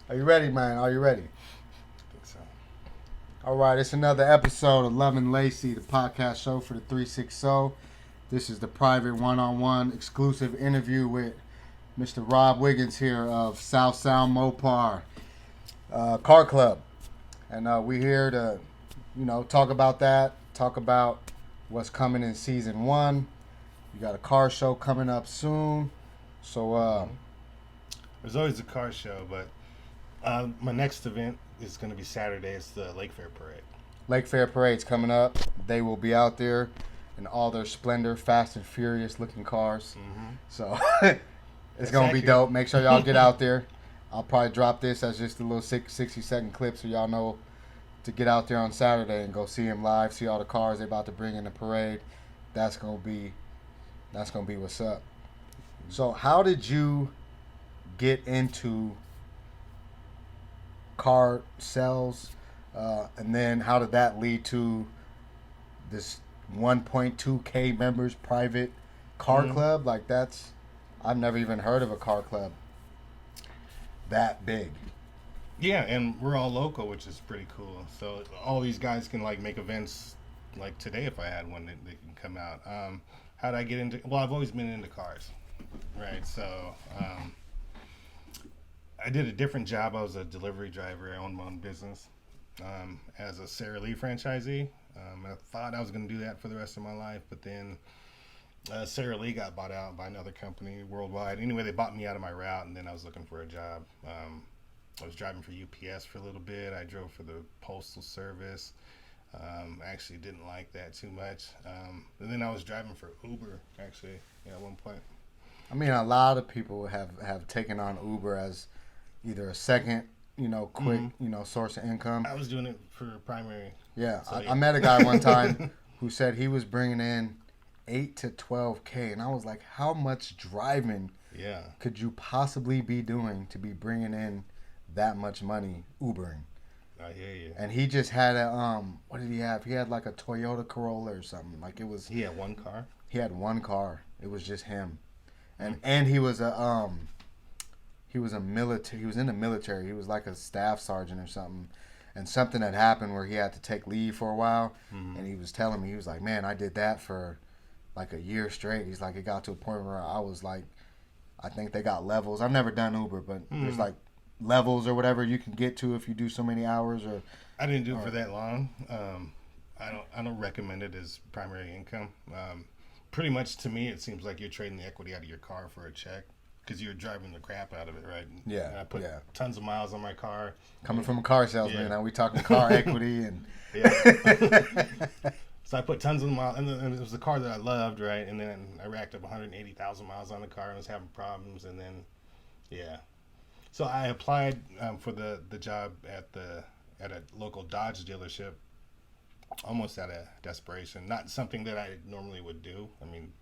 Are you ready, man? Are you ready? I think so. All right, it's another episode of Loving Lacey, the podcast show for the 360. This is the private one-on-one exclusive interview with Mr. Rob Wiggins here of South Sound Mopar Car Club. And we're here to, talk about that, talk about what's coming in season one. You got a car show coming up soon. So, There's always a car show, but my next event is going to be Saturday. It's the Lake Fair Parade. Lake Fair Parade's coming up. They will be out there in all their splendor, fast and furious looking cars. Mm-hmm. So it's going to be dope. Make sure y'all get out there. I'll probably drop this as just a little 60-second clip so y'all know to get out there on Saturday and go see him live, see all the cars they're about to bring in the parade. That's going to be what's up. So how did you get into car sales, and then how did that lead to this 1.2K members private car club? Like I've never even heard of a car club that big. Yeah, and we're all local, which is pretty cool. So all these guys can make events like today if I had one that they can come out. How did I get into? Well, I've always been into cars, right? So I did a different job. I was a delivery driver. I owned my own business as a Sara Lee franchisee. I thought I was going to do that for the rest of my life, but then Sara Lee got bought out by another company worldwide. Anyway, they bought me out of my route, and then I was looking for a job. I was driving for UPS for a little bit. I drove for the Postal Service. I actually didn't like that too much. And then I was driving for Uber, actually, at one point. I mean, a lot of people have taken on Uber as either a second, quick, source of income. I was doing it for primary. Yeah, So, I met a guy one time who said he was bringing in 8 to 12K, and I was like, how much driving could you possibly be doing to be bringing in that much money Ubering? I hear you. And he just had a what did he have? He had like a Toyota Corolla or something. Like it was. He had one car. He had one car. It was just him, and he was a military. He was in the military. He was like a staff sergeant or something. And something had happened where he had to take leave for a while. And he was telling me, he was like, man, I did that for like a year straight. He's like, it got to a point where I was like, I think they got levels. I've never done Uber, but there's like levels or whatever you can get to if you do so many hours. Or I didn't do it for that long. I don't recommend it as primary income. Pretty much to me, it seems like you're trading the equity out of your car for a check because you're driving the crap out of it, right? Yeah. And I put tons of miles on my car. Coming from a car salesman, now we talking car equity and. So I put tons of miles, and it was a car that I loved, right? And then I racked up 180,000 miles on the car and was having problems, and then, So I applied for the job at a local Dodge dealership, almost out of desperation. Not something that I normally would do. I mean,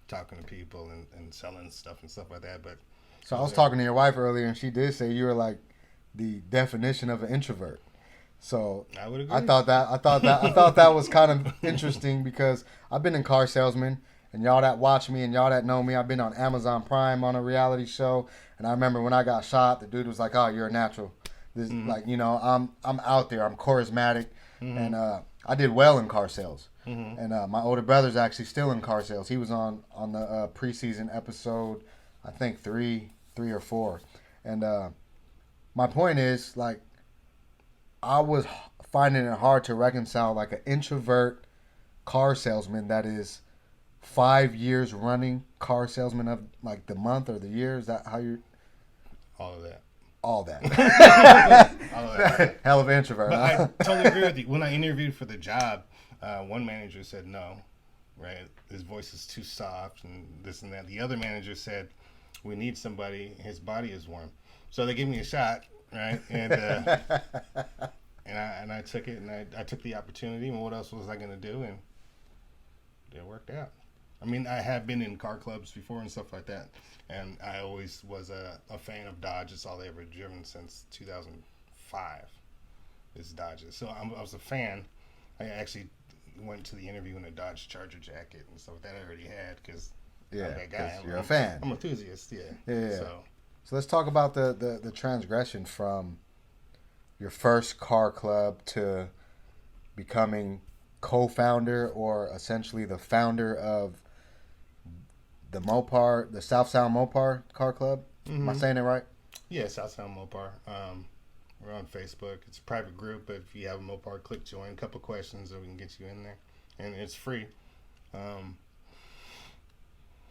talking to people and selling stuff and stuff like that. But so I was talking to your wife earlier, and she did say you were like the definition of an introvert. So I would agree. I thought that was kind of interesting because I've been in car salesman, and y'all that watch me and y'all that know me, I've been on Amazon Prime on a reality show, and I remember when I got shot, the dude was like, "Oh, you're a natural." This I'm out there, I'm charismatic, and I did well in car sales. And my older brother's actually still in car sales. He was on the preseason episode, I think three or four, and my point is like. I was finding it hard to reconcile like an introvert car salesman that is 5 years running car salesman of like the month or the year. Is that how you're? All of that. All that. All of that. Hell of an introvert. But Huh? I totally agree with you. When I interviewed for the job, one manager said no, right? His voice is too soft and this and that. The other manager said, we need somebody, his body is warm. So they gave me a shot. Right, and I took it, and I took the opportunity. And what else was I going to do? And it worked out. I mean, I have been in car clubs before and stuff like that, and I always was a fan of Dodge. It's all they ever driven since 2005. Is Dodges. So I was a fan. I actually went to the interview in a Dodge Charger jacket and stuff that I already had because I'm that guy. You're a fan. I'm an enthusiast. Yeah. Yeah. So So let's talk about the transgression from your first car club to becoming co-founder or essentially the founder of the Mopar, the South Sound Mopar Car Club. Am I saying it right? Yeah, South Sound Mopar. We're on Facebook. It's a private group, but if you have a Mopar, click join. A couple questions, and we can get you in there, and it's free.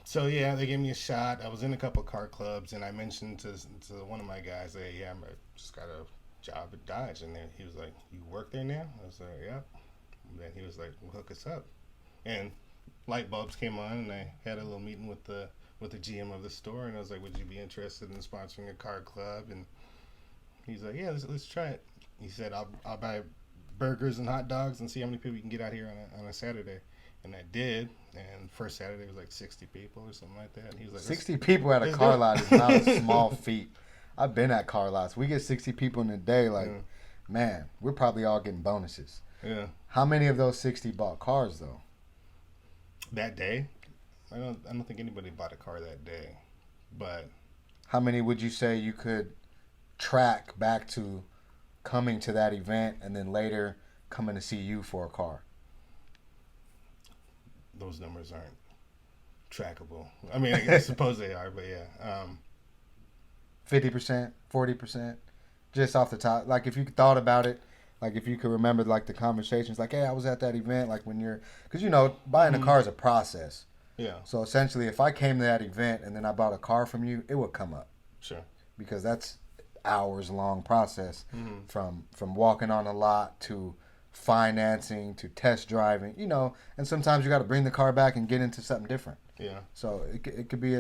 So yeah, they gave me a shot. I was in a couple car clubs, and I mentioned to one of my guys, "Hey, yeah, I just got a job at Dodge," and then he was like, "You work there now?" I was like, "Yep." And then he was like, "Well, hook us up," and light bulbs came on, and I had a little meeting with the GM of the store, and I was like, "Would you be interested in sponsoring a car club?" And he's like, "Yeah, let's try it." He said, "I'll buy burgers and hot dogs and see how many people you can get out here on a Saturday." And I did, and first Saturday was like 60 people or something like that. And he was like, 60 people at a car lot is not a small feat. I've been at car lots. We get 60 people in a day. Like, man, we're probably all getting bonuses. Yeah. How many of those 60 bought cars though? That day, I don't think anybody bought a car that day, but how many would you say you could track back to coming to that event and then later coming to see you for a car? Those numbers aren't trackable. I mean, I suppose they are, but yeah. 50%, 40%, just off the top. Like if you thought about it, like if you could remember like the conversations, like, hey, I was at that event, like when you're, because buying a car is a process. Yeah. So essentially, if I came to that event and then I bought a car from you, it would come up. Sure. Because that's hours long process from walking on a lot to financing to test driving, and sometimes you got to bring the car back and get into something different. Yeah. So it could be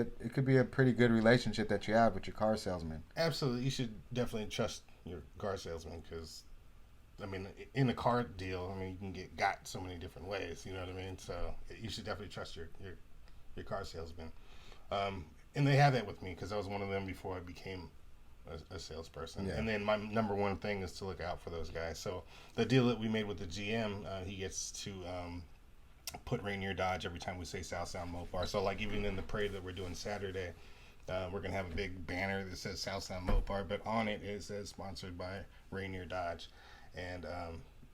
a pretty good relationship that you have with your car salesman. Absolutely, you should definitely trust your car salesman because, I mean, in a car deal, I mean, you can get got so many different ways. You know what I mean? So you should definitely trust your car salesman. And they had that with me because I was one of them before I became a salesperson. Yeah. And then my number one thing is to look out for those guys. So the deal that we made with the GM, he gets to put Rainier Dodge every time we say South Sound Mopar. So like even in the parade that we're doing Saturday, we're going to have a big banner that says South Sound Mopar, but on it says sponsored by Rainier Dodge. And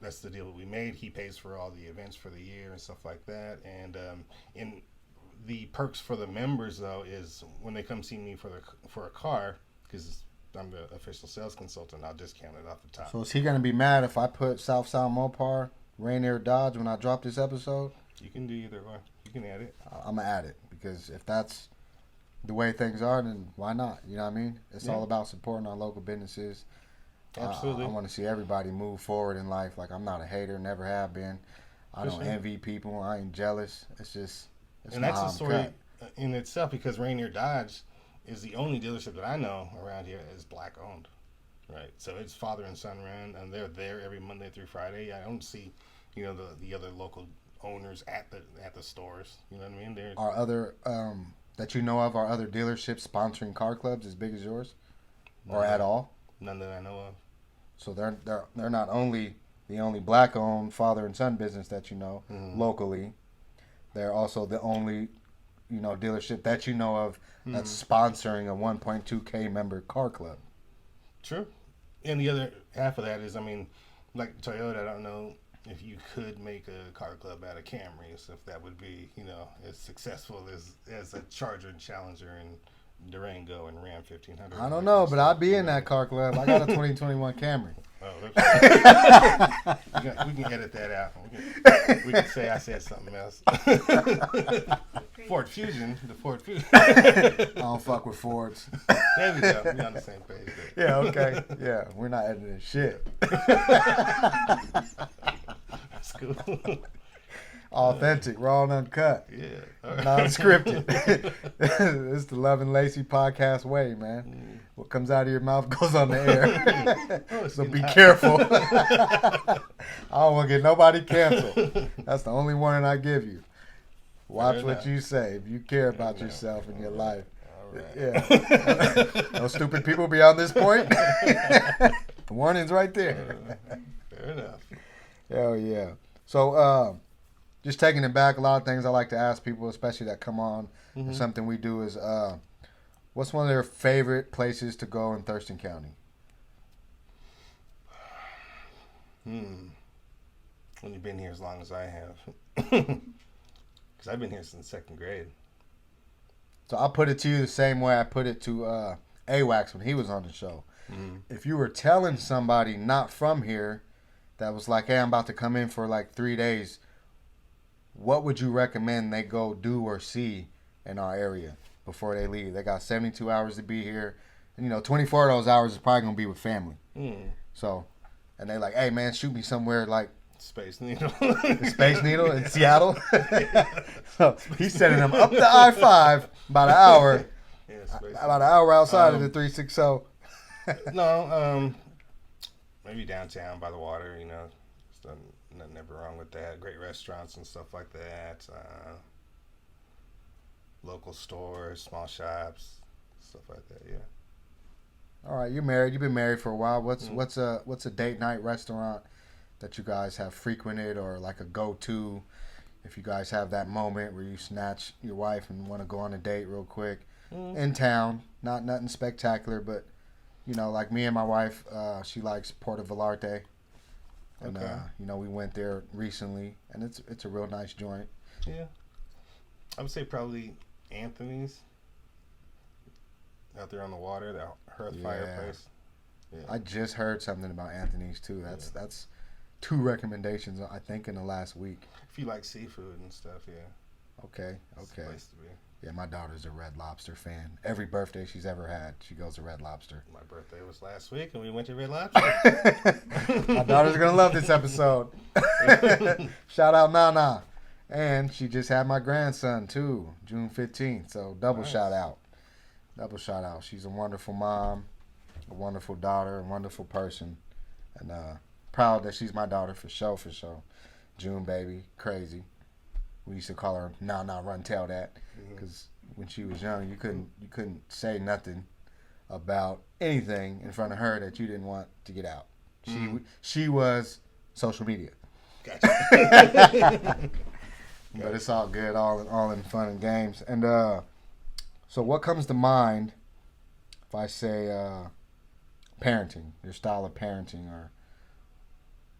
that's the deal that we made. He pays for all the events for the year and stuff like that. And in the perks for the members, though, is when they come see me for a car, because I'm the official sales consultant, I'll discount it off the top. So is he going to be mad if I put South Sound Mopar, Rainier Dodge when I drop this episode? You can do either or. You can add it. I'm going to add it because if that's the way things are, then why not? You know what I mean? It's all about supporting our local businesses. Absolutely. I want to see everybody move forward in life. Like, I'm not a hater, never have been. I don't envy people. I ain't jealous. It's just, and that's a story in itself because Rainier Dodge is the only dealership that I know around here is black owned, right? So it's father and son run, and they're there every Monday through Friday. I don't see, the other local owners at the stores. You know what I mean? Are other that you know of, are other dealerships sponsoring car clubs as big as yours, or at all? None that I know of. So they're not only the only black owned father and son business that you know locally. They're also the only dealership that you know of that's sponsoring a 1.2K member car club. True. And the other half of that is, I mean, like Toyota, I don't know if you could make a car club out of Camrys, if that would be, as successful as a Charger and Challenger and Durango and Ram 1500. I don't know, but I'd be in that car club. I got a 2021 Camry. Oh, we can edit that out. We can say I said something else. Ford Fusion, the Ford Fusion. I don't fuck with Fords. There we go. We're on the same page there. Yeah, okay. Yeah, we're not editing shit. That's cool. Authentic, raw and uncut. Yeah. Right. Non-scripted. It's the Love and Lacey podcast way, man. What comes out of your mouth goes on the air. So be careful. I don't want to get nobody canceled. That's the only warning I give you. Watch what you say if you care about yourself and your life. All right. Yeah. No stupid people beyond this point. The warning's right there. Fair enough. Hell yeah. So, just taking it back, a lot of things I like to ask people, especially that come on, and something we do is, What's one of their favorite places to go in Thurston County? When you've been here as long as I have. Because I've been here since 2nd grade. So I'll put it to you the same way I put it to AWAX when he was on the show. Mm-hmm. If you were telling somebody not from here that was like, hey, I'm about to come in for like 3 days, what would you recommend they go do or see in our area before they leave? They got 72 hours to be here. And, 24 of those hours is probably going to be with family. Mm. So, and they like, hey, man, shoot me somewhere like Space Needle. the Space Needle in Seattle. So he's sending them up the I-5 about an hour. Yeah, About an hour outside of the 360. No, maybe downtown by the water, There's nothing ever wrong with that. Great restaurants and stuff like that. Local stores, small shops, stuff like that, yeah. All right, you're married. You've been married for a while. What's a date night restaurant that you guys have frequented, or like a go-to if you guys have that moment where you snatch your wife and want to go on a date real quick in town? Not nothing spectacular, but like me and my wife, she likes Puerto Vallarta, and Okay. we went there recently, and it's a real nice joint. Yeah. I would say probably Anthony's out there on the water, the hearth fireplace. Yeah. I just heard something about Anthony's too. That's 2 recommendations I think in the last week. If you like seafood and stuff, yeah. Okay. It's the place to be. Yeah, my daughter's a Red Lobster fan. Every birthday she's ever had, she goes to Red Lobster. My birthday was last week, and we went to Red Lobster. My daughter's gonna love this episode. Shout out Nana, and she just had my grandson too, June 15th. So double Nice. shout out. Double shout out. She's a wonderful mom, a wonderful daughter, a wonderful person, and proud that she's my daughter for sure. June baby, crazy. We used to call her Nah Run Tell That, because when she was young, you couldn't say nothing about anything in front of her that you didn't want to get out. She was social media. Gotcha. But it's all good, all in fun and games. And so what comes to mind if I say parenting, your style of parenting, or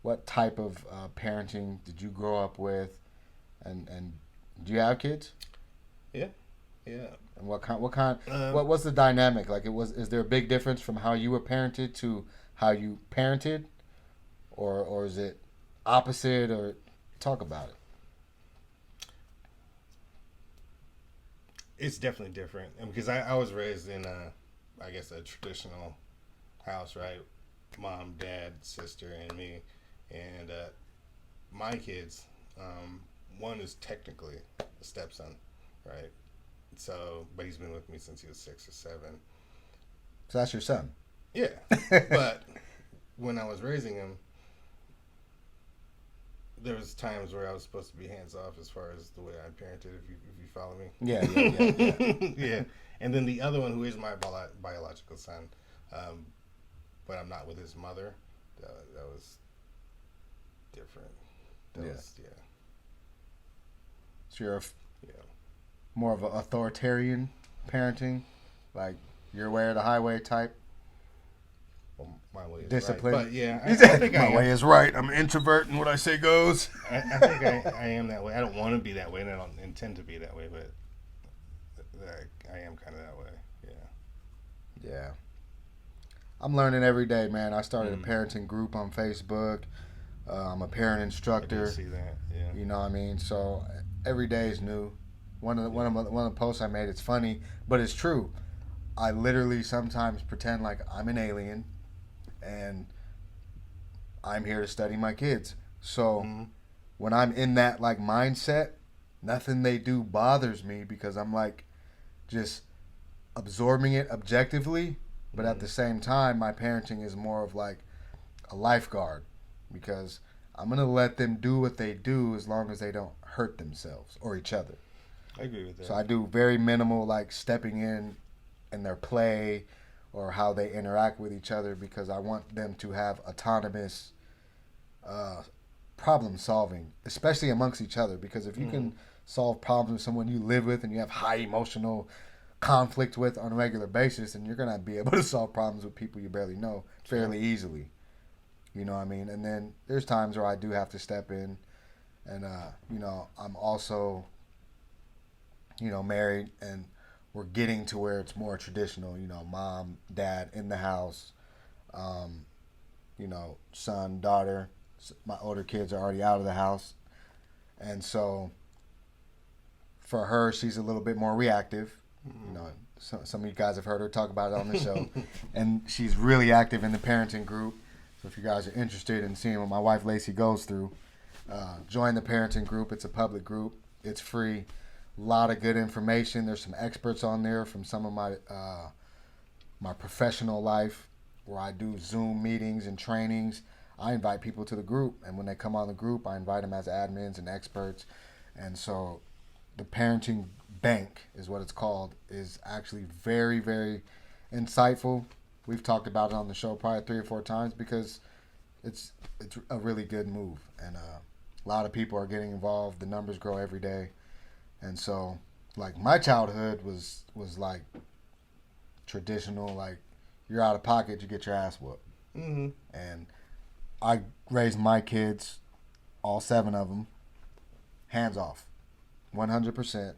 what type of parenting did you grow up with, and do you have kids? Yeah. And what's the dynamic? Like, is there a big difference from how you were parented to how you parented, or is it opposite, or talk about it? It's definitely different, and because I was raised in a traditional house, right? Mom, dad, sister, and me, and my kids. One is technically a stepson, right? So, but he's been with me since he was 6 or 7. So that's your son. Yeah, but when I was raising him, there was times where I was supposed to be hands off as far as the way I parented. If you follow me. Yeah. Yeah. And then the other one, who is my biological son, but I'm not with his mother. That was different. Yeah. So you're more of an authoritarian parenting, like your way or the highway type. Well, my way is Discipline. right. But yeah, I think my way is right. I'm an introvert, and what I say goes. I think I am that way. I don't want to be that way, and I don't intend to be that way, but I am kind of that way. Yeah. Yeah. I'm learning every day, man. I started a parenting group on Facebook. I'm a parent instructor. I did see that. Yeah. You know what I mean? So every day is new. One of the posts I made, it's funny, but it's true. I literally sometimes pretend like I'm an alien, and I'm here to study my kids. So when I'm in that like mindset, nothing they do bothers me, because I'm like just absorbing it objectively. But at the same time, my parenting is more of like a lifeguard, because I'm going to let them do what they do as long as they don't hurt themselves or each other. I agree with that. So I do very minimal, like stepping in their play or how they interact with each other, because I want them to have autonomous problem solving, especially amongst each other. Because if you can solve problems with someone you live with and you have high emotional conflict with on a regular basis, and you're gonna be able to solve problems with people you barely know fairly easily. You know what I mean? And then there's times where I do have to step in, and I'm also, married, and we're getting to where it's more traditional. Mom, dad in the house, son, daughter. My older kids are already out of the house, and so for her, she's a little bit more reactive. Some of you guys have heard her talk about it on the show, and she's really active in the parenting group. So if you guys are interested in seeing what my wife Lacey goes through, join the parenting group. It's a public group. It's free. A lot of good information. There's some experts on there from some of my professional life where I do Zoom meetings and trainings. I invite people to the group, and when they come on the group, I invite them as admins and experts. And so the parenting bank is what it's called, is actually very, very insightful. We've talked about it on the show probably 3 or 4 times because it's a really good move, and a lot of people are getting involved. The numbers grow every day, and so like my childhood was like traditional, like you're out of pocket, you get your ass whooped. Mm-hmm. And I raised my kids, all 7 of them, hands off, 100%.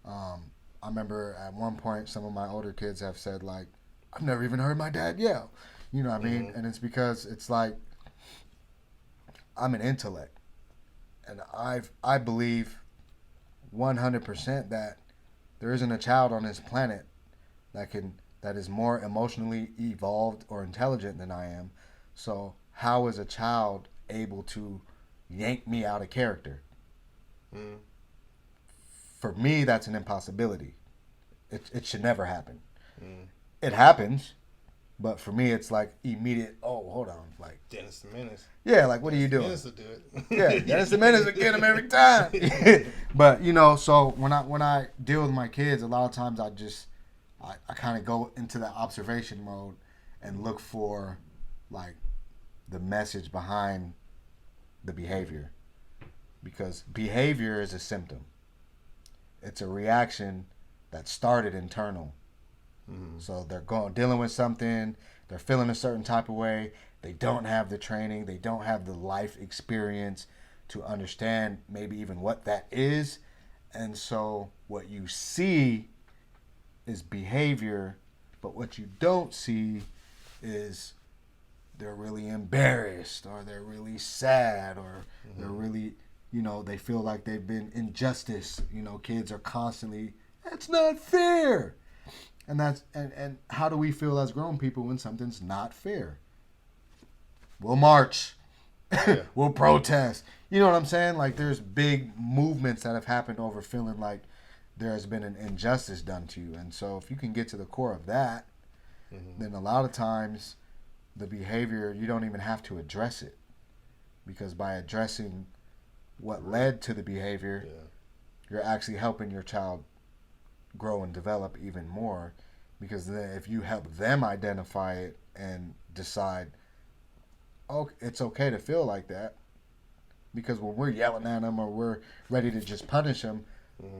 I remember at one point some of my older kids have said, like, I've never even heard my dad yell. You know what I mean? And it's because it's like I'm an intellect. And I believe 100% that there isn't a child on this planet that is more emotionally evolved or intelligent than I am. So how is a child able to yank me out of character? Mm. For me, that's an impossibility. It should never happen. Mm. It happens, but for me, it's like immediate. Oh, hold on, like Dennis the Menace. Yeah, like what are you doing? Dennis will do it. Yeah, Dennis the Menace will get him every time. But so when I deal with my kids, a lot of times I kind of go into that observation mode and look for like the message behind the behavior, because behavior is a symptom. It's a reaction that started internal. Mm-hmm. So they're dealing with something, they're feeling a certain type of way, they don't have the training, they don't have the life experience to understand maybe even what that is. And so what you see is behavior, but what you don't see is they're really embarrassed, or they're really sad, or they're really, they feel like they've been injustice. Kids are constantly, that's not fair. And and how do we feel as grown people when something's not fair? We'll march. Yeah. We'll protest. You know what I'm saying? Like there's big movements that have happened over feeling like there has been an injustice done to you. And so if you can get to the core of that, then a lot of times the behavior, you don't even have to address it. Because by addressing what led to the behavior, you're actually helping your child grow and develop even more. Because then if you help them identify it and decide, oh, it's okay to feel like that. Because when we're yelling at them or we're ready to just punish them,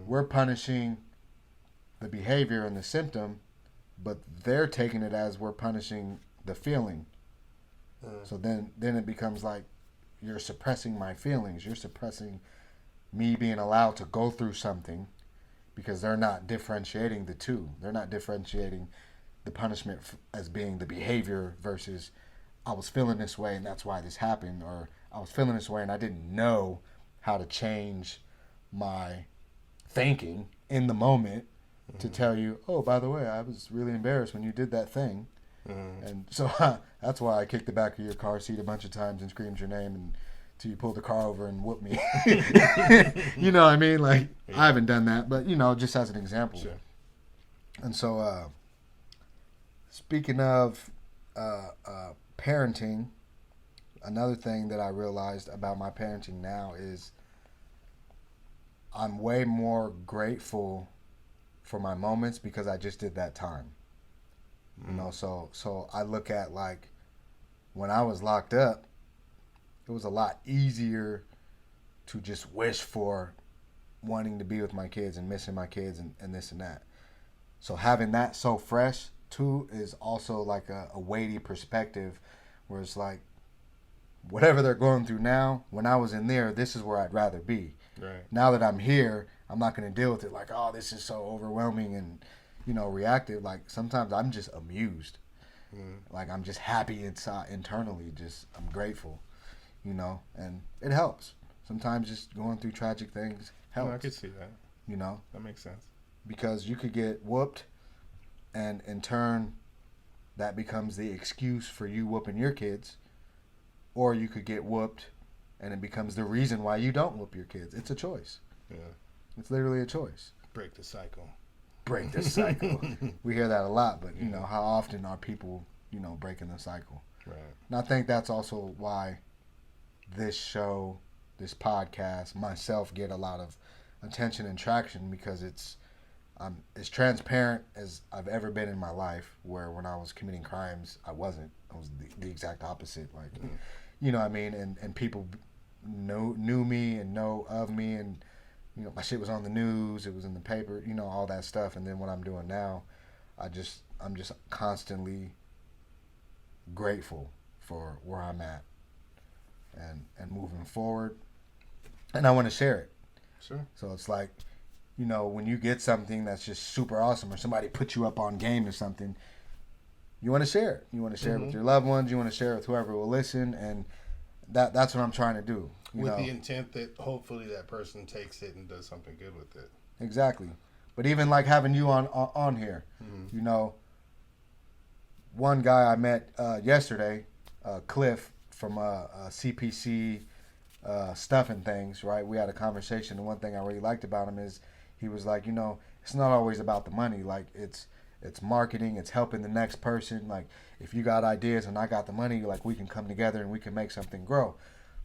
we're punishing the behavior and the symptom, but they're taking it as we're punishing the feeling. So then it becomes like you're suppressing my feelings. You're suppressing me being allowed to go through something, because they're not differentiating the two. They're not differentiating the punishment as being the behavior versus I was feeling this way and that's why this happened, or I was feeling this way and I didn't know how to change my thinking in the moment to tell you, oh, by the way, I was really embarrassed when you did that thing. And so that's why I kicked the back of your car seat a bunch of times and screamed your name until you pulled the car over and whooped me. You know what I mean? Like, I haven't done that, but, just as an example. Sure. And so, speaking of parenting, another thing that I realized about my parenting now is I'm way more grateful for my moments because I just did that time. So I look at, like, when I was locked up, it was a lot easier to just wish for wanting to be with my kids and missing my kids and this and that. So having that so fresh too is also like a weighty perspective, where it's like whatever they're going through now, when I was in there, this is where I'd rather be. Right. Now that I'm here, I'm not going to deal with it like, oh, this is so overwhelming and, reactive. Like, sometimes I'm just amused. Like, I'm just happy inside, internally. Just, I'm grateful, and it helps. Sometimes just going through tragic things helps. No, I could see that. That makes sense. Because you could get whooped, and in turn, that becomes the excuse for you whooping your kids. Or you could get whooped, and it becomes the reason why you don't whoop your kids. It's a choice. Yeah. It's literally a choice. Break the cycle. Break the cycle. We hear that a lot, but, how often are people, breaking the cycle? Right. And I think that's also why this show, this podcast, myself get a lot of attention and traction, because it's as transparent as I've ever been in my life, where when I was committing crimes, I wasn't. I was the exact opposite. Like, you know what I mean? And people knew me and know of me, and, my shit was on the news, it was in the paper, all that stuff. And then what I'm doing now, I'm just constantly grateful for where I'm at and moving forward. And I want to share it. Sure. So it's like, when you get something that's just super awesome, or somebody put you up on game or something, you want to share it. You want to share it with your loved ones. You want to share it with whoever will listen. And that's what I'm trying to do. With the intent that hopefully that person takes it and does something good with it. Exactly. But even like having you on here, one guy I met yesterday, Cliff from CPC Stuff and Things, right? We had a conversation, and one thing I really liked about him is he was like, it's not always about the money. Like, it's marketing, it's helping the next person. Like, if you got ideas and I got the money, like, we can come together and we can make something grow.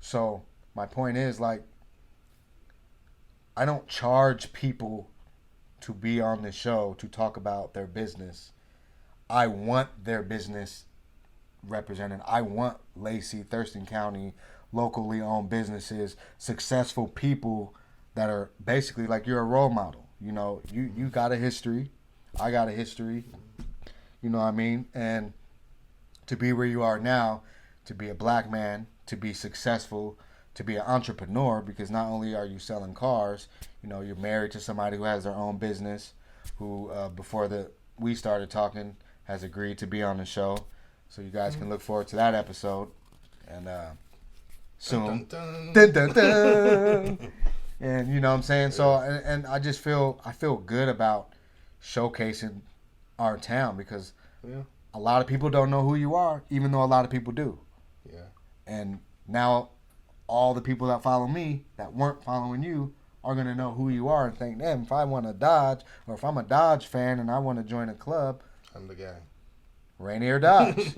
So my point is, like, I don't charge people to be on the show to talk about their business. I want their business represented. I want Lacey, Thurston County, locally owned businesses, successful people that are basically like, you're a role model. You got a history. I got a history. You know what I mean? And to be where you are now, to be a black man, to be successful, to be an entrepreneur, because not only are you selling cars, you're married to somebody who has their own business, who before we started talking has agreed to be on the show. So you guys can look forward to that episode. And soon. Dun, dun, Dun, dun, dun. And you know what I'm saying? So, and I just feel good about showcasing our town, because a lot of people don't know who you are, even though a lot of people do. Yeah. And now all the people that follow me that weren't following you are going to know who you are and think, damn, if I want to Dodge, or if I'm a Dodge fan and I want to join a club, I'm the guy. Rainier Dodge.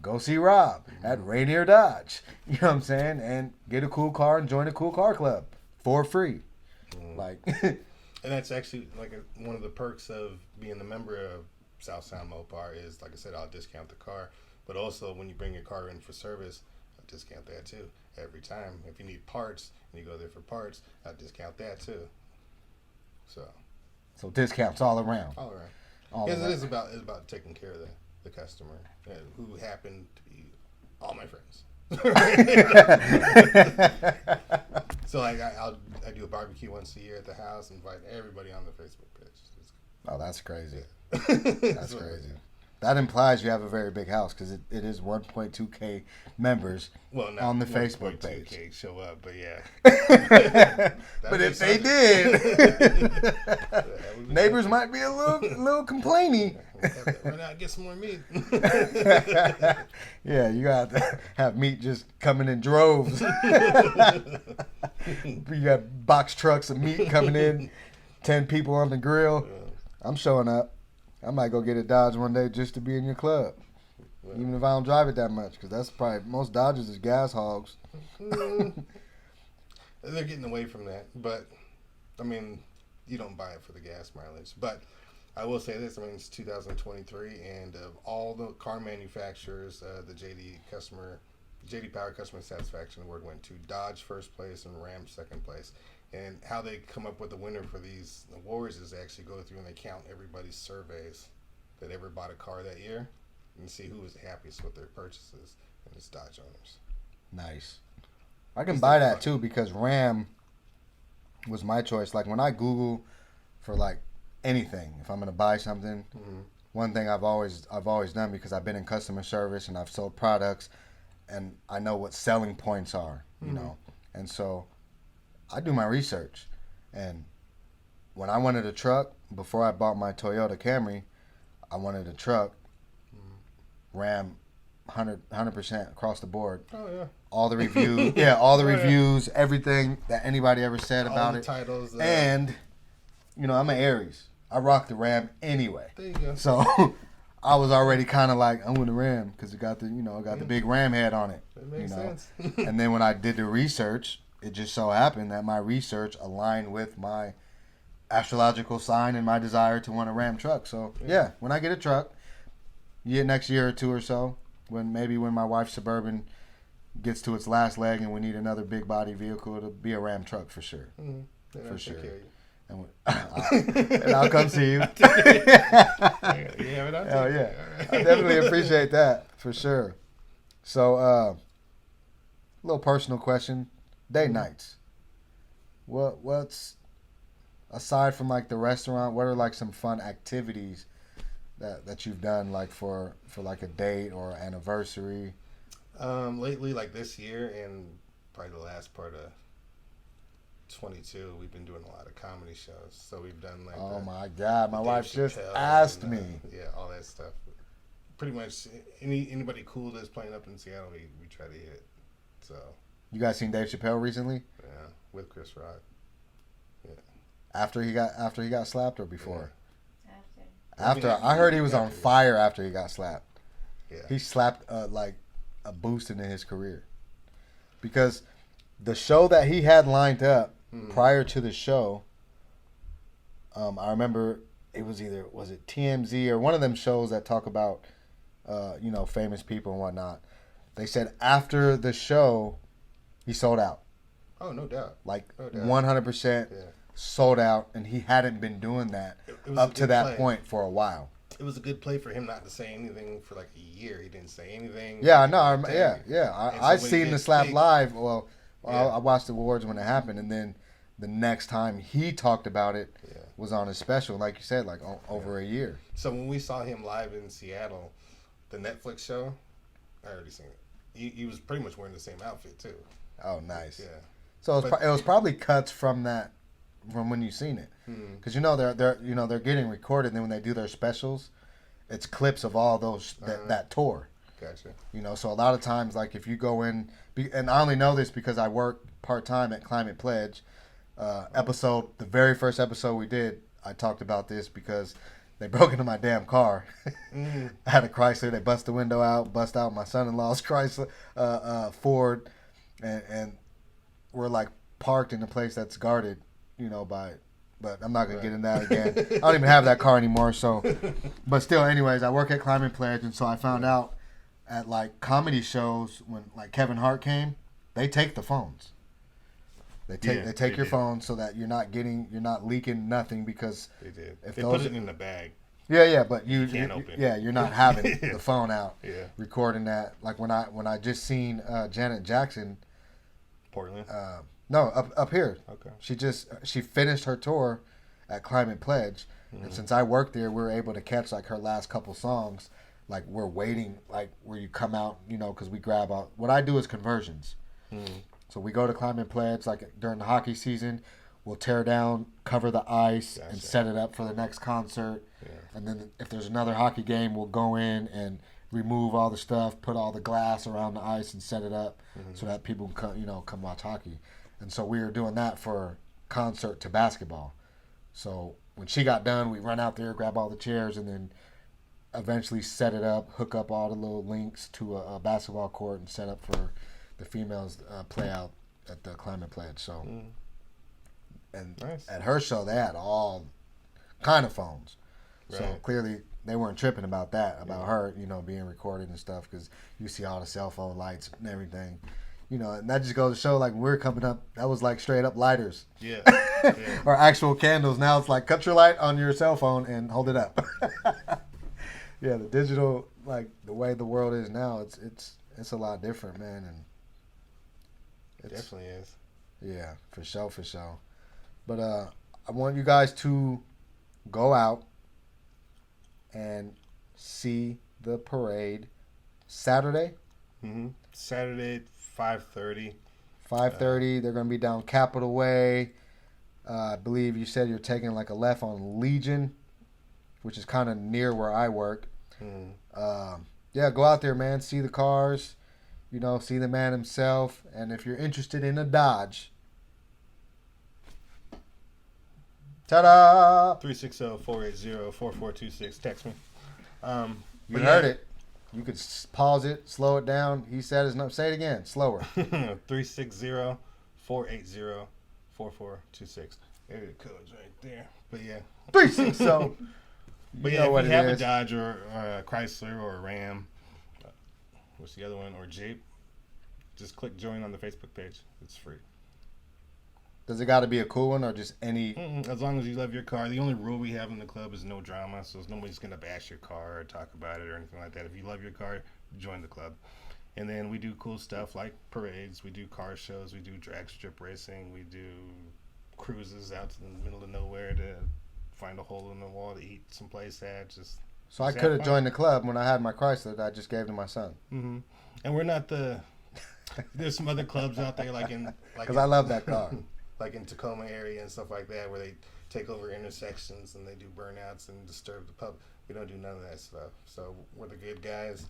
Go see Rob at Rainier Dodge. You know what I'm saying? And get a cool car and join a cool car club for free. Like, and that's actually like one of the perks of being a member of South Sound Mopar is, like I said, I'll discount the car, but also when you bring your car in for service, I'll discount that too every time. If you need parts and you go there for parts, I'll discount that too. So discounts all around. All right. Because it's about taking care of the customer, who happen to be all my friends. So like I do a barbecue once a year at the house, invite everybody on the Facebook page. Oh, that's crazy. That's crazy. That implies you have a very big house, because it is 1.2K members on the Facebook page. 1.2K show up, but yeah. But if they did, neighbors might be a little complainy. Run out and get some more meat. Yeah, you got to have meat just coming in droves. You got box trucks of meat coming in, 10 people on the grill. I'm showing up. I might go get a Dodge one day just to be in your club. Even if I don't drive it that much, because that's probably, most Dodges is gas hogs. They're getting away from that. But, I mean, you don't buy it for the gas mileage. But I will say this, I mean, it's 2023, and of all the car manufacturers, the JD Power Customer Satisfaction Award went to Dodge first place and Ram second place. And how they come up with the winner for these awards is they actually go through and they count everybody's surveys that ever bought a car that year and see who was the happiest with their purchases, and it's Dodge owners. Nice. I can buy that too because Ram was my choice. Like when I Google for like anything, if I'm gonna buy something, one thing I've always done because I've been in customer service and I've sold products, and I know what selling points are, you know, and so I do my research. And when I wanted a truck before I bought my Toyota Camry, I wanted a truck, Ram, 100% across the board. Oh yeah. All the reviews, all the reviews, everything that anybody ever said about all the it. Titles, and you know, I'm an Aries. I rock the Ram anyway. There you go. So I was already kind of like, I'm with the Ram because it got the, the big Ram head on it. That makes sense. And then when I did the research, it just so happened that my research aligned with my astrological sign and my desire to want a Ram truck. So yeah, when I get a truck, next year or two or so, when my wife's Suburban gets to its last leg and we need another big body vehicle, it'll be a Ram truck for sure. For sure. And I'll come see you. Hell yeah. I definitely appreciate that for sure. So, little personal question. Day nights. What's aside from like the restaurant, what are like some fun activities that you've done like for like a date or anniversary? Lately, like this year and probably the last part of 22, we've been doing a lot of comedy shows. So we've done like my God, my wife just Chappelle asked and, me. Yeah, all that stuff. Pretty much anybody cool that's playing up in Seattle, we try to hit. So you guys seen Dave Chappelle recently? Yeah, with Chris Rock. Yeah. After he got slapped or before? Yeah. After I heard he was on fire after he got slapped. Yeah. He slapped like a boost into his career. Because the show that he had lined up prior to the show, I remember it was it TMZ or one of them shows that talk about famous people and whatnot. They said after the show he sold out. Oh, no doubt. Like 100% sold out, and he hadn't been doing that up to that point for a while. It was a good play for him not to say anything for like a year. He didn't say anything. Yeah, no, I seen the slap live. Well, I watched the awards when it happened, and then the next time he talked about it was on his special, like you said, like over a year. So when we saw him live in Seattle, the Netflix show, I already seen it. He was pretty much wearing the same outfit too. Oh, nice. Yeah. So it was probably cuts from when you seen it, because they're getting recorded. And then when they do their specials, it's clips of all those that tour. Gotcha. So a lot of times, like if you go in, and I only know this because I work part-time at Climate Pledge. The very first episode we did, I talked about this because they broke into my damn car. I had a Chrysler. They bust the window out, bust out my son-in-law's Chrysler, Ford, and we're like parked in a place that's guarded, but I'm not going to get into that again. I don't even have that car anymore. So, but still, anyways, I work at Climate Pledge, and so I found out at like comedy shows when like Kevin Hart came, they take the phones. They take your phone so that you're not leaking nothing because they did. If they put it in the bag. Yeah, but you can't open. Yeah, you're not having the phone out. Yeah. Recording that. Like when I just seen Janet Jackson. Portland. No, up here. Okay. She finished her tour at Climate Pledge, and since I worked there, we were able to catch like her last couple songs. Like we're waiting, like where you come out, because we grab out. What I do is conversions. So we go to Climate Pledge like during the hockey season. We'll tear down, cover the ice, and set it up for the next concert. Yeah. And then if there's another hockey game, we'll go in and remove all the stuff, put all the glass around the ice, and set it up so that people can come watch hockey. And so we were doing that for concert to basketball. So when she got done, we run out there, grab all the chairs, and then eventually set it up, hook up all the little links to a basketball court, and set up for the females play out at the Climate Pledge. So, and at her show, they had all kind of phones. Right. So clearly they weren't tripping about that, about her, being recorded and stuff, because you see all the cell phone lights and everything. You know, and that just goes to show, like, when we were coming up, that was like straight up lighters. Yeah. Or actual candles. Now it's like, cut your light on your cell phone and hold it up. Yeah, the digital, like, the way the world is now, it's a lot different, man. And It definitely is. Yeah, for sure. But I want you guys to go out and see the parade Saturday. Mm-hmm. Saturday, 5:30. 5:30. They're going to be down Capitol Way. I believe you said you're taking like a left on Legion, which is kind of near where I work. Yeah, go out there, man. See the cars. You know, see the man himself. And if you're interested in a Dodge, ta-da! 360-480-4426. Text me. You heard it. You could pause it, slow it down. He said his number. Say it again, slower. 360-480-4426. Area code's right there. But yeah. 360. But yeah, if you have a Dodge or a Chrysler or a Ram, what's the other one, or Jeep, just click join on the Facebook page. It's free. Does it got to be a cool one or just any? As long as you love your car. The only rule we have in the club is no drama, so nobody's going to bash your car or talk about it or anything like that. If you love your car, join the club. And then we do cool stuff like parades. We do car shows. We do drag strip racing. We do cruises out to the middle of nowhere to find a hole in the wall to eat someplace at. So I could have joined the club when I had my Chrysler that I just gave to my son. Mm-hmm. And we're not the... There's some other clubs out there because I love that car. Like in Tacoma area and stuff like that, where they take over intersections and they do burnouts and disturb the public. We don't do none of that stuff. So we're the good guys.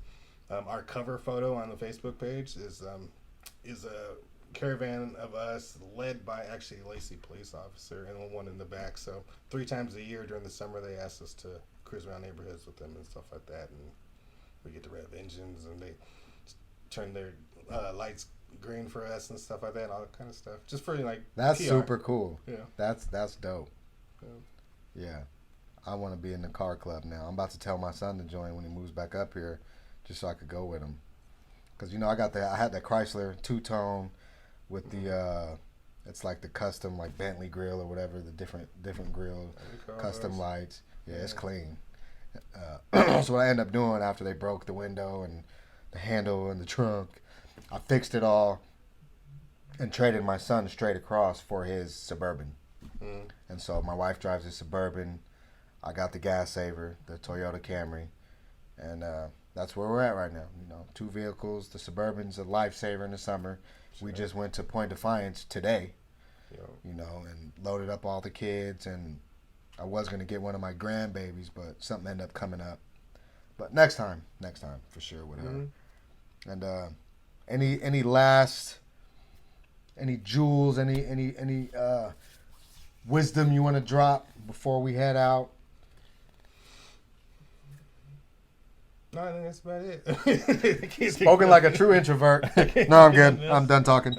Our cover photo on the Facebook page is a caravan of us led by actually a Lacey police officer and one in the back. So 3 times a year during the summer they ask us to cruise around neighborhoods with them and stuff like that, and we get to rev engines and they turn their lights green for us and stuff like that, all that kind of stuff. Just for like that's PR. super cool. Yeah, that's dope. Yeah, I want to be in the car club now. I'm about to tell my son to join when he moves back up here, just so I could go with him. Cause you know I had that Chrysler 2-tone with the it's like the custom like Bentley grill or whatever, the different grill custom lights. Yeah, it's clean. So what I ended up doing after they broke the window and the handle and the trunk, I fixed it all and traded my son straight across for his Suburban. And so my wife drives a Suburban. I got the gas saver, the Toyota Camry, and that's where we're at right now. You know, 2 vehicles. The Suburban's a lifesaver in the summer. Sure. We just went to Point Defiance today, you know, and loaded up all the kids. And I was gonna get one of my grandbabies, but something ended up coming up. But next time for sure with her. And any jewels, any wisdom you want to drop before we head out? No, I think that's about it. Spoken like a true introvert. No, I'm good. I'm done talking.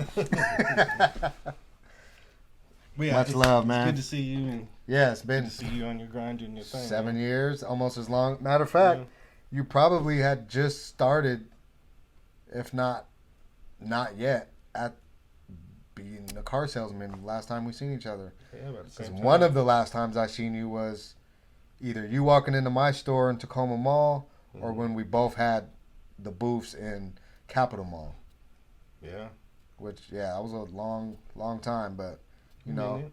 Much love, man. It's good to see you. And yeah, it's been good to see you on your grind doing your thing. 7 years, almost as long. Matter of fact, you probably had just started, if not yet, at being a car salesman last time we seen each other. Yeah, about the same time. One of the last times I seen you was either you walking into my store in Tacoma Mall or when we both had the booths in Capitol Mall. Yeah. Which, that was a long time, but, you know,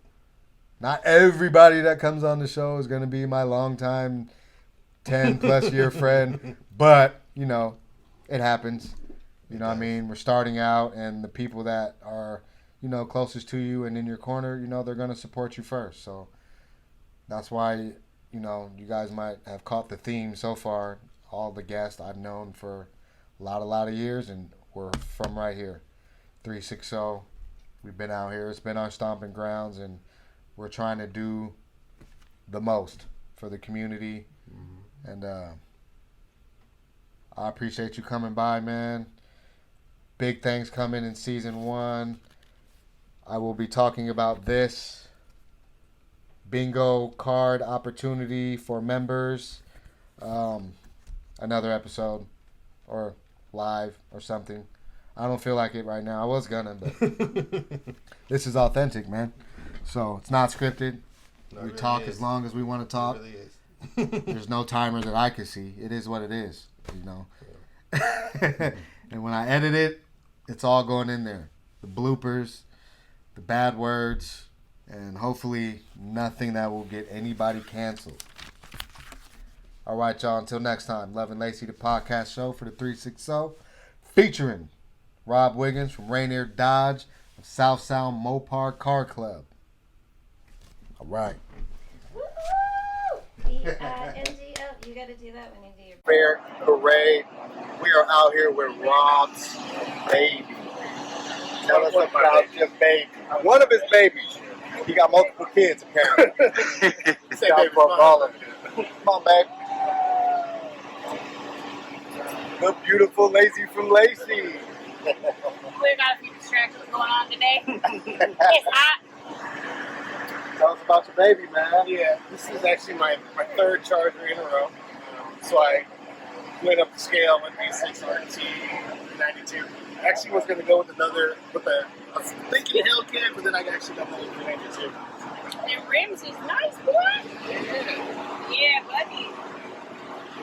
not everybody that comes on the show is going to be my long-time 10-plus year friend, but, you know, it happens. You know what I mean? We're starting out, and the people that are, you know, closest to you and in your corner, you know, they're going to support you first. So that's why, you know, you guys might have caught the theme so far. All the guests I've known for a lot of years, and we're from right here, 360. We've been out here. It's been our stomping grounds, and we're trying to do the most for the community. And I appreciate you coming by, man. Big things coming in season 1. I will be talking about this bingo card opportunity for members. Another episode or live or something. I don't feel like it right now. I was gonna, but this is authentic, man. So it's not scripted. We really talk as long as we want to talk. It really is. There's no timer that I can see. It is what it is, you know. And when I edit it, it's all going in there. The bloopers, the bad words, and hopefully nothing that will get anybody canceled. All right, y'all. Until next time, Love and Lacey, the podcast show for the 360, featuring Rob Wiggins from Rainier Dodge of South Sound Mopar Car Club. All right. NGO, you got to do that when you do your Fair parade. We are out here with Rob's baby. Tell us about your baby. One of his babies. He got multiple kids, apparently. Say baby for all of them. Come on, babe. The beautiful Lacey from Lacey. We got a few distractions going on today. It's hot. Tell us about your baby, man. Yeah, this is actually my third Charger in a row. So I went up the scale with V6 RT 92. Actually was going to go with I was thinking Hellcat, but then I actually got the 92. The rims is nice, boy. Yeah, buddy.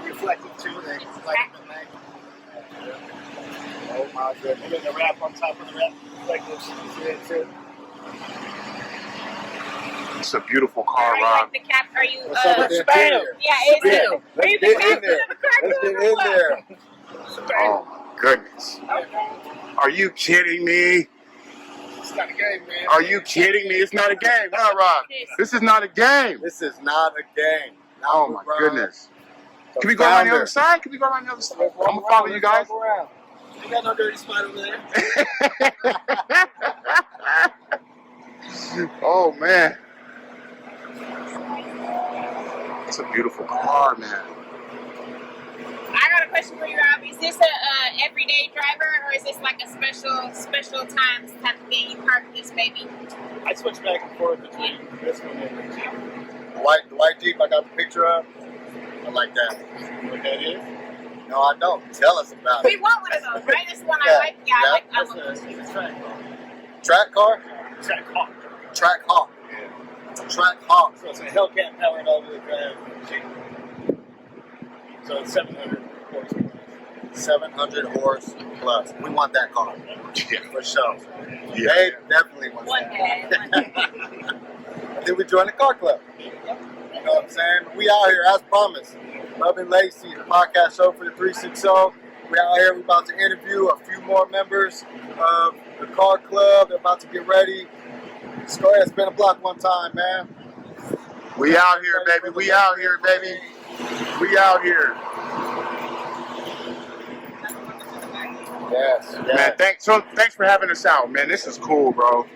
Reflective too, they like the neck. Oh my goodness. And then the wrap on top of the wrap, reflective too. It's a beautiful car, Are you Rob. like the cap? Are you, What's up with the interior? yeah, it's Spam. Are you the captain of the car Let's club get or in what? there. Oh my goodness. Okay. Are you kidding me? It's not a game, man. Are you kidding me? It's not a game, huh, Rob? This is not a game. This is not a game. Not Oh with my Rob, goodness. the Can we go around the founder. other side? Can we go around the other side? I'm gonna follow you guys. Let's walk around. You got no dirty spot over there. Oh man. It's a beautiful car, man. I got a question for you, Rob. Is this a everyday driver, or is this like a special times type of thing? You park this baby. I switch back and forth between this one and the Jeep. The white Jeep I got the picture of. I like that. What that is? No, I don't. Tell us about We it. want one of those, right? This one Yeah. I like. Yeah, I Yeah. like. I That's love a those. track car. Track car? Track hawk. Track Hawk. Yeah. It's a Track Hawk. So it's a Hellcat powered all-wheel drive Jeep. So it's 700 horsepower. 700 horse plus. We want that car. Yeah. For sure. Yeah. They definitely want One that. day. One day. And then we join the car club. You know what I'm saying? We out here, as promised. Love and Lacey, the podcast show for the 360. We out here. We about to interview a few more members of the car club. They're about to get ready. Just go ahead and spin a block one time, man. We out here, baby. We out here, baby. We out here. Yes. Man, thanks for having us out, man. This is cool, bro.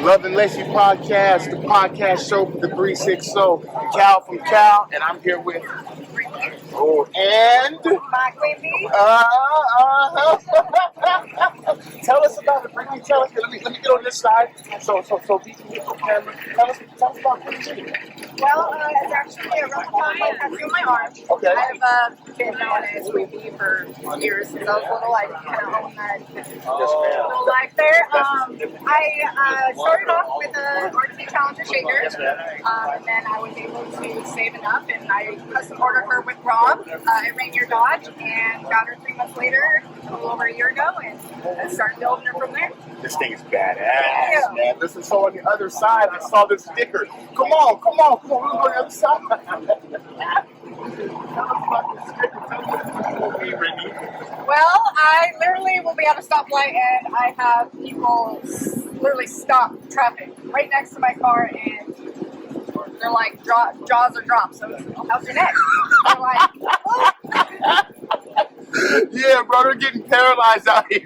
Love and Lacey podcast, the podcast show for the 360. Cal from Cal, and I'm here with and tell us about it. Brittany, tell us. Let me get on this side. So we can get the camera. Tell us about Brittany. Well, it's actually a replica tattoo on my arm. Okay. I've been known as Weepy for years since I was little. I kind of own that little life there. I started off with a RT Challenger shaker, and then I was able to save enough, and I custom ordered her with Rob at Rainier Dodge, and got her 3 months later, a little over a year ago, and started building her from there. This thing is badass, man. Listen, so on the other side, I saw this sticker. Come on. We're going to go on the other side. Well, I literally will be at a stoplight, and I have people literally stop traffic right next to my car, and they're like, jaws are dropped. So how's your neck? They're like, oh. Yeah, bro, they're getting paralyzed out here.